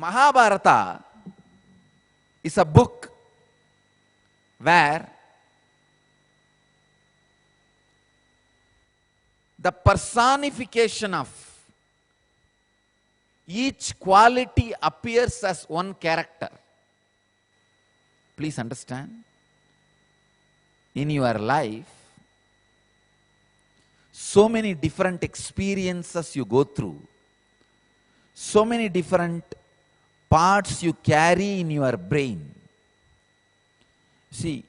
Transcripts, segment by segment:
Mahabharata is a book where the personification of each quality appears as one character. Please understand, in your life, so many different experiences you go through, so many different parts you carry in your brain. See,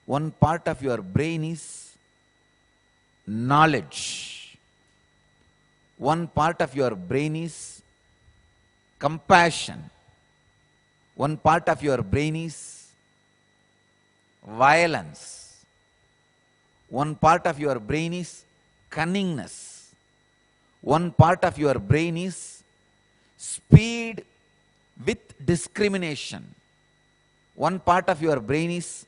one part of your brain is knowledge. One part of your brain is compassion. One part of your brain is violence. One part of your brain is cunningness. One part of your brain is speed with discrimination. One part of your brain is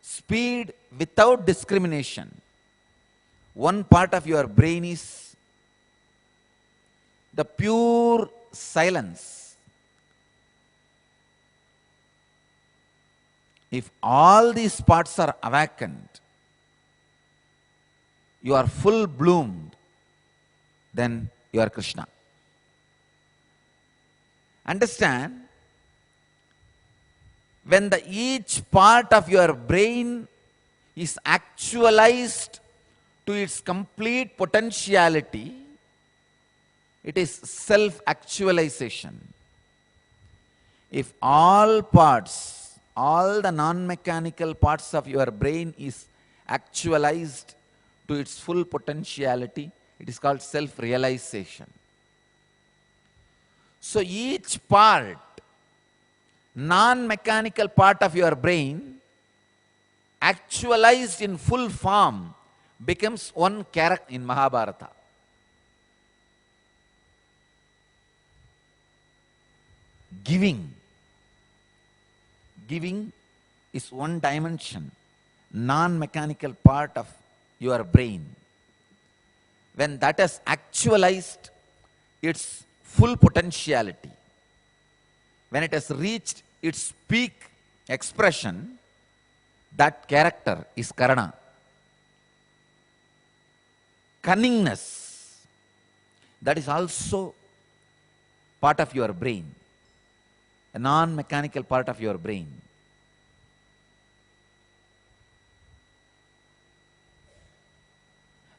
speed without discrimination. One part of your brain is the pure silence. If all these parts are awakened, you are full bloomed, then you are Krishna. Understand, when each part of your brain is actualized to its complete potentiality, it is self-actualization. If all parts, all the non-mechanical parts of your brain is actualized to its full potentiality, it is called self-realization. So each part, non-mechanical part of your brain, actualized in full form, becomes one character in Mahabharata. Giving is one dimension, non-mechanical part of your brain. When that has actualized its full potentiality, when it has reached its peak expression, that character is Karna. Cunningness, that is also part of your brain, a non-mechanical part of your brain.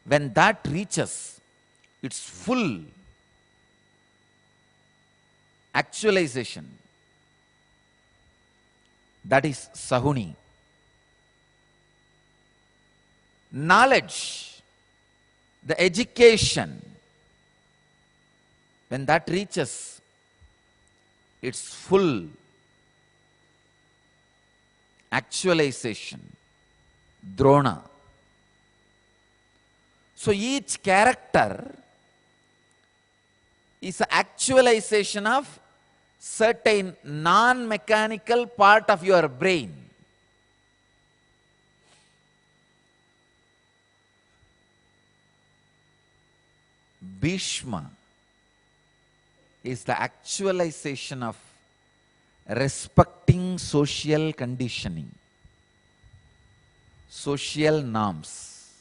When that reaches its full actualization, that is Sahuni. Knowledge, the education, when that reaches its full actualization, Drona. So each character is an actualization of certain non-mechanical part of your brain. Bhishma is the actualization of respecting social conditioning, social norms,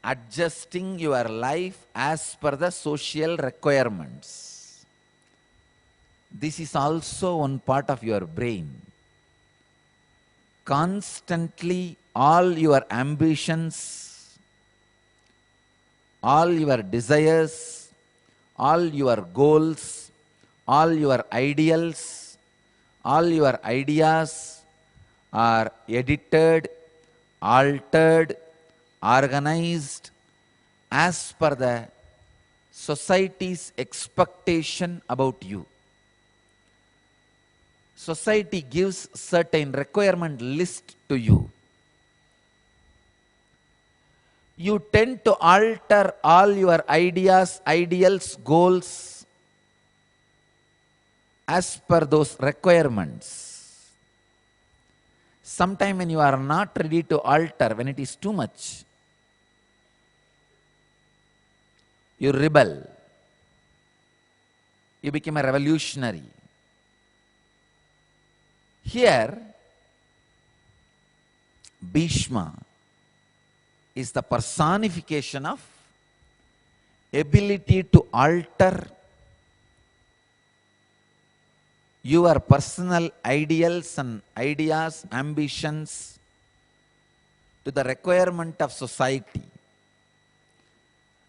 adjusting your life as per the social requirements. This is also one part of your brain. Constantly all your ambitions, all your desires, all your goals, all your ideals, all your ideas are edited, altered, organized as per the society's expectation about you. Society gives certain requirement list to you. You tend to alter all your ideas, ideals, goals as per those requirements. Sometime when you are not ready to alter, when it is too much, you rebel. You became a revolutionary. Here, Bhishma is the personification of ability to alter your personal ideals and ideas, ambitions to the requirement of society.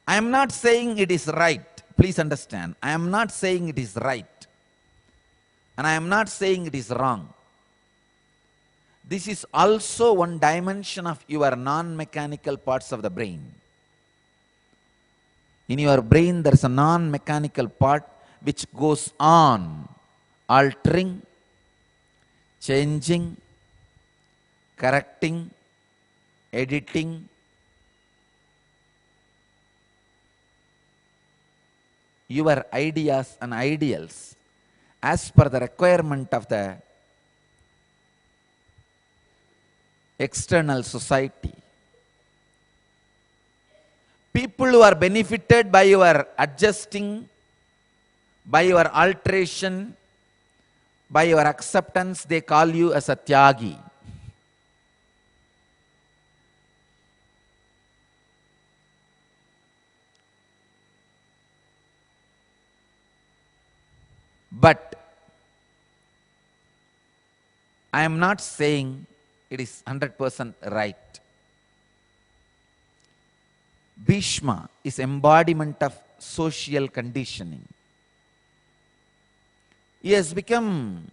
I am not saying it is right. Please understand. I am not saying it is right. And I am not saying it is wrong. This is also one dimension of your non-mechanical parts of the brain. In your brain, there is a non-mechanical part which goes on altering, changing, correcting, editing, your ideas and ideals as per the requirement of the external society. People who are benefited by your adjusting, by your alteration, by your acceptance, they call you as a tyagi. But I am not saying it is 100% right. Bhishma is embodiment of social conditioning. He has become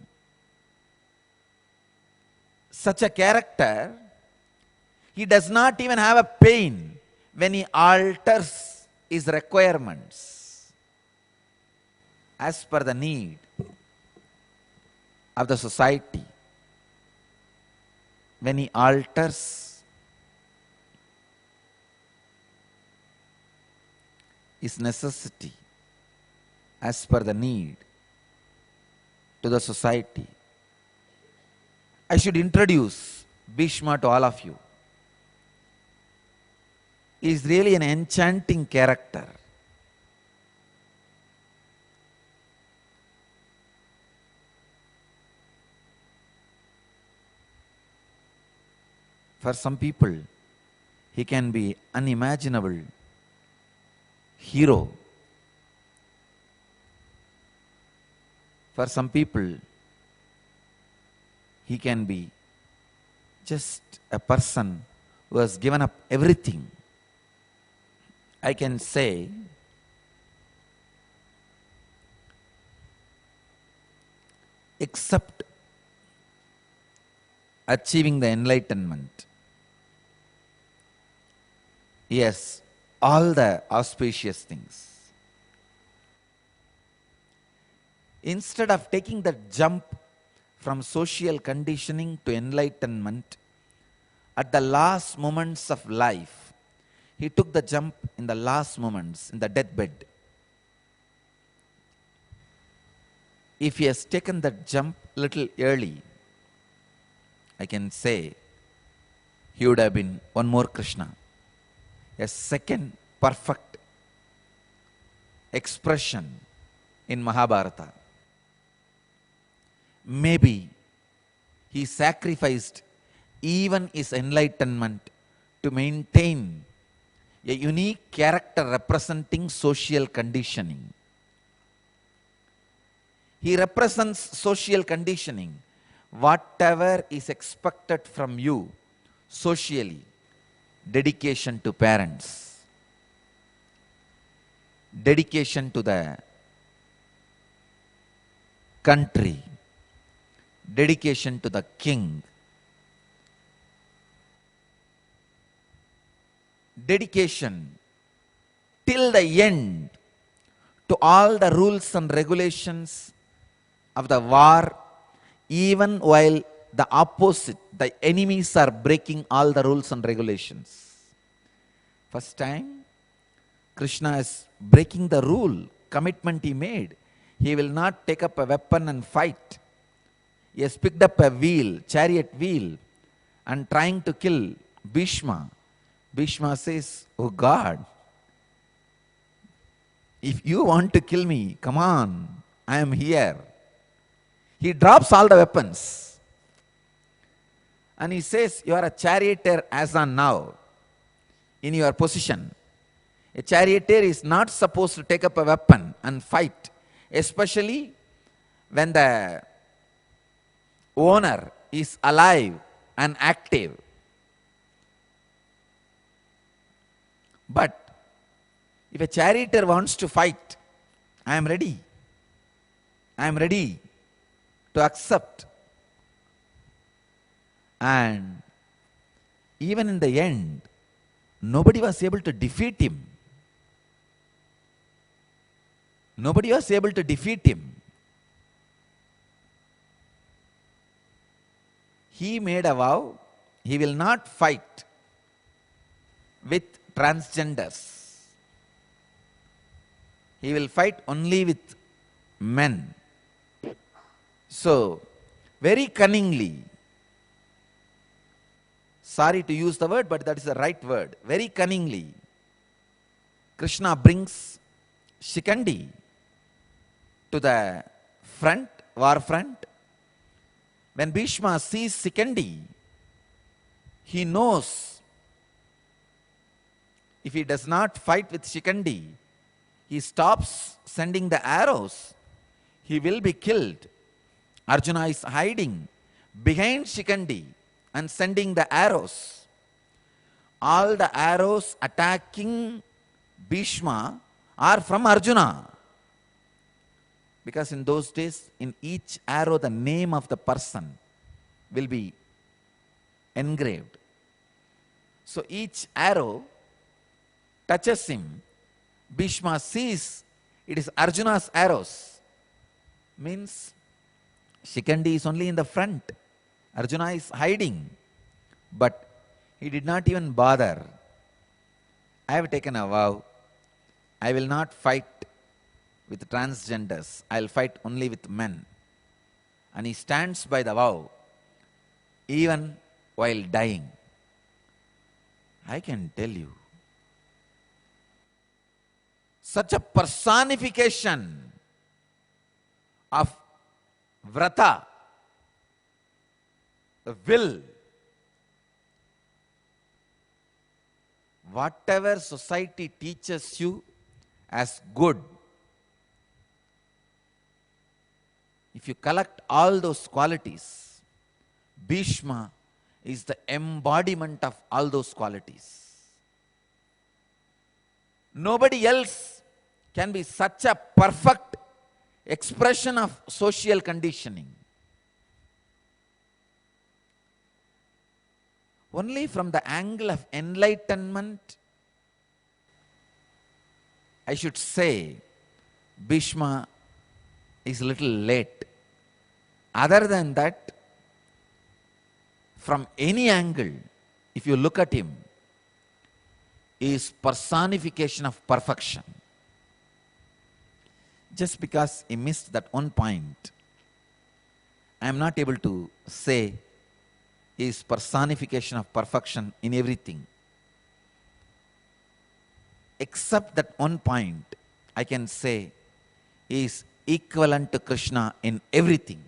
such a character, he does not even have a pain when he alters his requirements as per the need of the society. When he alters his necessity as per the need to the society. I should introduce Bhishma to all of you. He is really an enchanting character. For some people, he can be unimaginable hero. For some people, he can be just a person who has given up everything. I can say except achieving the enlightenment, yes, all the auspicious things. Instead of taking the jump from social conditioning to enlightenment, at the last moments of life, he took the jump in the last moments, in the deathbed. If he has taken that jump little early, I can say he would have been one more Krishna, a second perfect expression in Mahabharata. Maybe he sacrificed even his enlightenment to maintain a unique character representing social conditioning. He represents social conditioning. Whatever is expected from you socially, dedication to parents, dedication to the country, dedication to the king, dedication till the end to all the rules and regulations of the war, even while the opposite, the enemies are breaking all the rules and regulations. First time, Krishna is breaking the rule, commitment he made. He will not take up a weapon and fight. He has picked up a wheel, chariot wheel, and trying to kill Bhishma. Bhishma says, "Oh God, if you want to kill me, come on, I am here. He drops all the weapons. And he says, you are a charioteer as on now, in your position. A charioteer is not supposed to take up a weapon and fight, especially when the owner is alive and active. But if a charioteer wants to fight, I am ready. I am ready to accept. And even in the end, nobody was able to defeat him. Nobody was able to defeat him. He made a vow, he will not fight with transgenders. He will fight only with men. So, very cunningly, sorry to use the word, but that is the right word, very cunningly, Krishna brings Shikandi to the front, war front. When Bhishma sees Shikandi, he knows if he does not fight with Shikandi, he stops sending the arrows, he will be killed. Arjuna is hiding behind Shikandi and sending the arrows. All the arrows attacking Bhishma are from Arjuna. Because in those days, in each arrow, the name of the person will be engraved. So each arrow touches him. Bhishma sees it is Arjuna's arrows. Means Shikandi is only in the front. Arjuna is hiding. But he did not even bother. I have taken a vow. I will not fight with transgenders. I will fight only with men. And he stands by the vow, even while dying. I can tell you, such a personification of vrata, the will, whatever society teaches you as good, if you collect all those qualities, Bhishma is the embodiment of all those qualities. Nobody else can be such a perfect expression of social conditioning. Only from the angle of enlightenment, I should say, Bhishma is a little late. Other than that, from any angle, if you look at him, he is personification of perfection. Just because he missed that one point, I am not able to say he is personification of perfection in everything. Except that one point, I can say he is equivalent to Krishna in everything.